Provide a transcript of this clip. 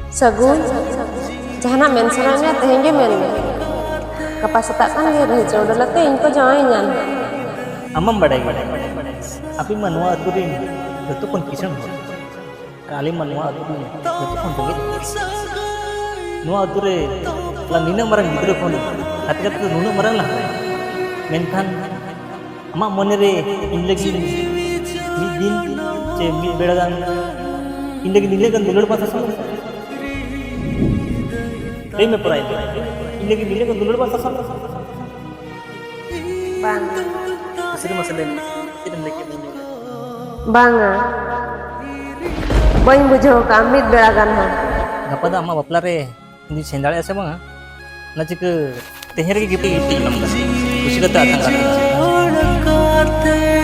Sagun, jahana men sananya tehenge men. Kapasitas kan dia reh jauh dalam teh ingko jangan yan. amam badai api manua aturin itu pun kisah kali manua aturin itu pun tunggu nua ature lah nina marang gidro pun hati kata nuna marang lah menkan ama monere in lagi mid din ce mid bedagan in lagi nile kan dulur pas asal dei me perai in lagi nile kan dulur pas asal Bang, sini masalah tidak lagi ini banga. Boy bujo kamit beragan ha. ngapa dah ama bapla re ini sendal asa bang na jika teher ke gift gift lam kusi kata atang kata